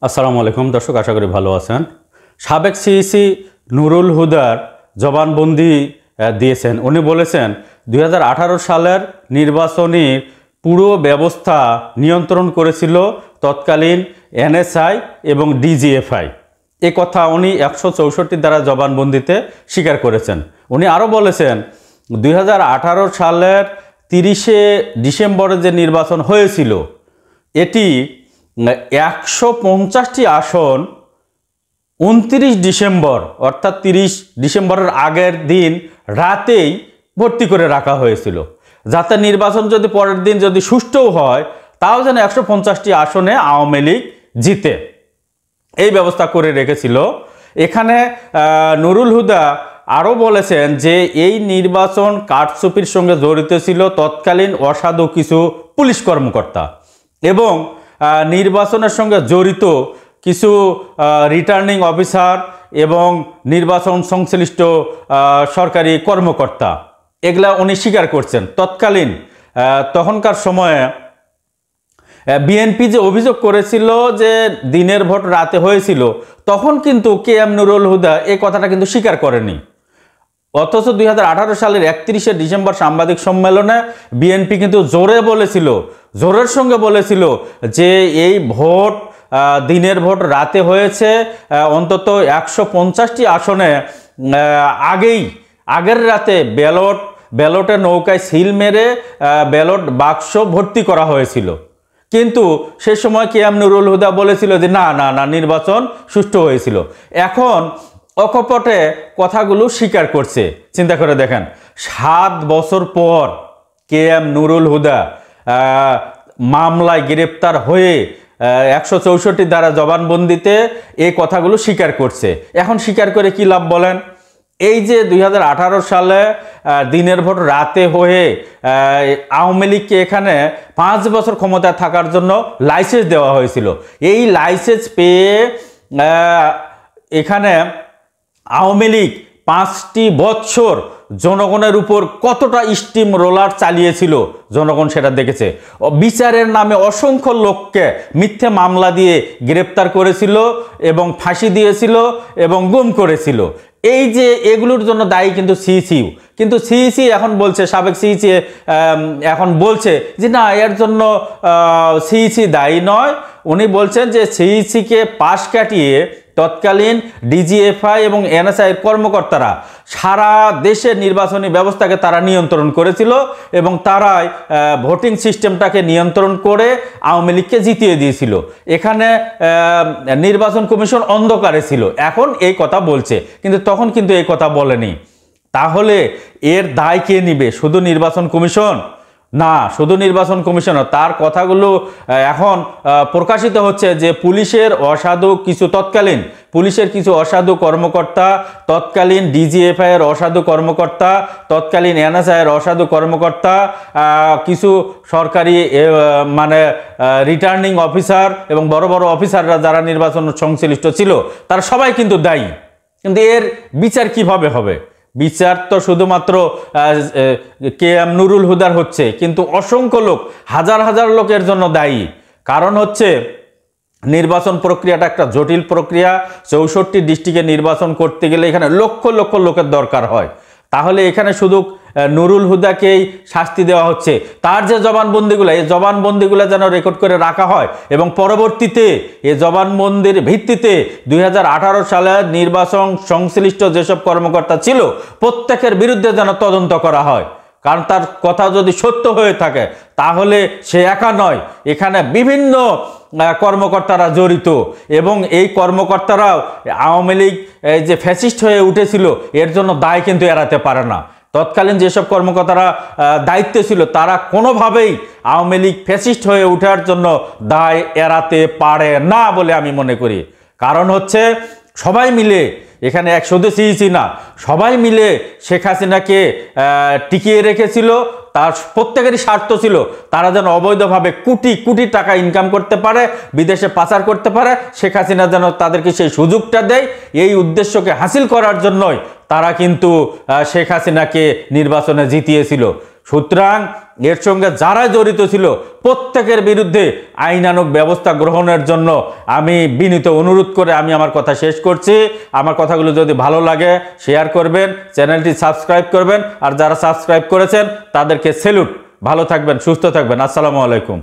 আসসালামু আলাইকুম দর্শক, আশা করি ভালো আছেন। সাবেক সিইসি নুরুল হুদার জবানবন্দি দিয়েছেন। উনি বলেছেন 2018 সালের নির্বাচনী পুরো ব্যবস্থা নিয়ন্ত্রণ করেছিল তৎকালীন এনএসআই এবং ডিজিএফআই। এ কথা উনি 164 দ্বারা জবানবন্দিতে স্বীকার করেছেন। উনি আরও বলেছেন 2018 সালের 30শে ডিসেম্বরে যে নির্বাচন হয়েছিল এটি 150টি আসন 29 ডিসেম্বর অর্থাৎ 30 ডিসেম্বরের আগের দিন রাতেই ভর্তি করে রাখা হয়েছিল, যাতে নির্বাচন যদি পরের দিন যদি সুষ্ঠুও হয় তাও যেন 150টি আসনে আওয়ামী লীগ জিতে, এই ব্যবস্থা করে রেখেছিল। এখানে নুরুল হুদা আরও বলেছেন যে এই নির্বাচন কারচুপির সঙ্গে জড়িত ছিল তৎকালীন অসাধু কিছু পুলিশ কর্মকর্তা এবং নির্বাচনের সঙ্গে জড়িত কিছু রিটার্নিং অফিসার এবং নির্বাচন সংশ্লিষ্ট সরকারি কর্মকর্তা, এগুলা উনি স্বীকার করছেন। তখনকার সময়ে বিএনপি যে অভিযোগ করেছিল যে দিনের ভোট রাতে হয়েছিল, তখন কিন্তু কে এম নুরুল হুদা এই কথাটা কিন্তু স্বীকার করেনি। অথচ 2018 সালের 31শে ডিসেম্বর সাংবাদিক সম্মেলনে বিএনপি কিন্তু জোরের সঙ্গে বলেছিল যে এই ভোট দিনের ভোট রাতে হয়েছে, অন্তত 150টি আসনে আগের রাতে ব্যালটে নৌকায় সিল মেরে ব্যালট বাক্স ভর্তি করা হয়েছিল। কিন্তু সে সময় কে এম নুরুল হুদা বলেছিল যে না না না নির্বাচন সুষ্ঠু হয়েছিল। এখন অকপটে কথাগুলো স্বীকার করছে। চিন্তা করে দেখেন, 7 বছর পর কে এম নুরুল হুদা মামলায় গ্রেপ্তার হয়ে 164 দ্বারা জবানবন্দিতে এই কথাগুলো স্বীকার করছে। এখন স্বীকার করে কি লাভ বলেন? এই যে 2018 সালে দিনের ভোট রাতে হয়ে আওয়ামী লীগকে এখানে 5 বছর ক্ষমতায় থাকার জন্য লাইসেন্স দেওয়া হয়েছিল। এই লাইসেন্স পেয়ে এখানে আওয়ামী লীগ 5টি বছর জনগণের উপর কতটা স্টিম রোলার চালিয়েছিল জনগণ সেটা দেখেছে। বিচারের নামে অসংখ্য লোককে মিথ্যে মামলা দিয়ে গ্রেপ্তার করেছিল এবং ফাঁসি দিয়েছিল এবং গুম করেছিল। এই যে এগুলোর জন্য দায়ী কিন্তু সিইসি এখন বলছে, সাবেক সিইসি এখন বলছে যে না, এর জন্য সিইসি দায়ী নয়। উনি বলছেন যে সিইসিকে পাশ কাটিয়ে তৎকালীন ডিজিএফআই এবং এনএসআই কর্মকর্তারা সারা দেশের নির্বাচনী ব্যবস্থাকে তারা নিয়ন্ত্রণ করেছিল এবং তারাই ভোটিং সিস্টেমটাকে নিয়ন্ত্রণ করে আওয়ামী লীগকে জিতিয়ে দিয়েছিল। এখানে নির্বাচন কমিশন অন্ধকারে ছিল, এখন এই কথা বলছে, কিন্তু তখন কিন্তু এই কথা বলেনি। তাহলে এর দায় কে নিবে? শুধু নির্বাচন কমিশন? না, শুধু নির্বাচন কমিশনার। তার কথাগুলো এখন প্রকাশিত হচ্ছে যে পুলিশের কিছু অসাধু কর্মকর্তা, তৎকালীন ডিজিএফআই এর অসাধু কর্মকর্তা, তৎকালীন এনএসআই এর অসাধু কর্মকর্তা, কিছু সরকারি রিটার্নিং অফিসার এবং বড় বড় অফিসাররা যারা নির্বাচন সংশ্লিষ্ট ছিল তারা সবাই কিন্তু দায়ী। কিন্তু এর বিচার কিভাবে হবে? বিচার তো শুধুমাত্র কে এম নুরুল হুদার হচ্ছে, কিন্তু অসংখ্য লোক, হাজার হাজার লোকের জন্য দায়ী। কারণ হচ্ছে নির্বাচন প্রক্রিয়াটা একটা জটিল প্রক্রিয়া। 64 ডিস্ট্রিক্টে নির্বাচন করতে গেলে এখানে লক্ষ লক্ষ লোকের দরকার হয়। তাহলে এখানে শুধু নুরুল হুদাকেই শাস্তি দেওয়া হচ্ছে। তার যে এই জবানবন্দিগুলো যেন রেকর্ড করে রাখা হয় এবং পরবর্তীতে এই জবানবন্দির ভিত্তিতে 2018 সালে নির্বাচন সংশ্লিষ্ট যেসব কর্মকর্তা ছিল প্রত্যেকের বিরুদ্ধে যেন তদন্ত করা হয়। কারণ তার কথা যদি সত্য হয়ে থাকে তাহলে সে একা নয়, এখানে বিভিন্ন কর্মকর্তারা জড়িত এবং এই কর্মকর্তারাও আওয়ামী লীগ যে ফ্যাসিস্ট হয়ে উঠেছিল এর জন্য দায় কিন্তু এড়াতে পারে না। তৎকালীন যেসব কর্মকর্তারা দায়িত্বে ছিল তারা কোনোভাবেই আওয়ামী লীগ ফ্যাসিস্ট হয়ে ওঠার জন্য দায় এড়াতে পারে না বলে আমি মনে করি। কারণ হচ্ছে সবাই মিলে, এখানে শুধু সিইসি না, সবাই মিলে শেখ হাসিনাকে টিকিয়ে রেখেছিল। তার প্রত্যেকেরই স্বার্থ ছিল তারা যেন অবৈধভাবে কোটি কোটি টাকা ইনকাম করতে পারে, বিদেশে পাচার করতে পারে। শেখ হাসিনা যেন তাদেরকে সেই সুযোগটা দেয়। এই উদ্দেশ্যকে হাসিল করার জন্যই তারা কিন্তু শেখ হাসিনাকে নির্বাচনে জিতিয়েছিল। সুতরাং এর সঙ্গে যারা জড়িত ছিল প্রত্যেকের বিরুদ্ধে আইনানুগ ব্যবস্থা গ্রহণের জন্য আমি বিনীত অনুরোধ করে আমি আমার কথা শেষ করছি। আমার কথাগুলো যদি ভালো লাগে শেয়ার করবেন, চ্যানেলটি সাবস্ক্রাইব করবেন, আর যারা সাবস্ক্রাইব করেছেন তাদেরকে স্যালুট। ভালো থাকবেন, সুস্থ থাকবেন। আসসালামু আলাইকুম।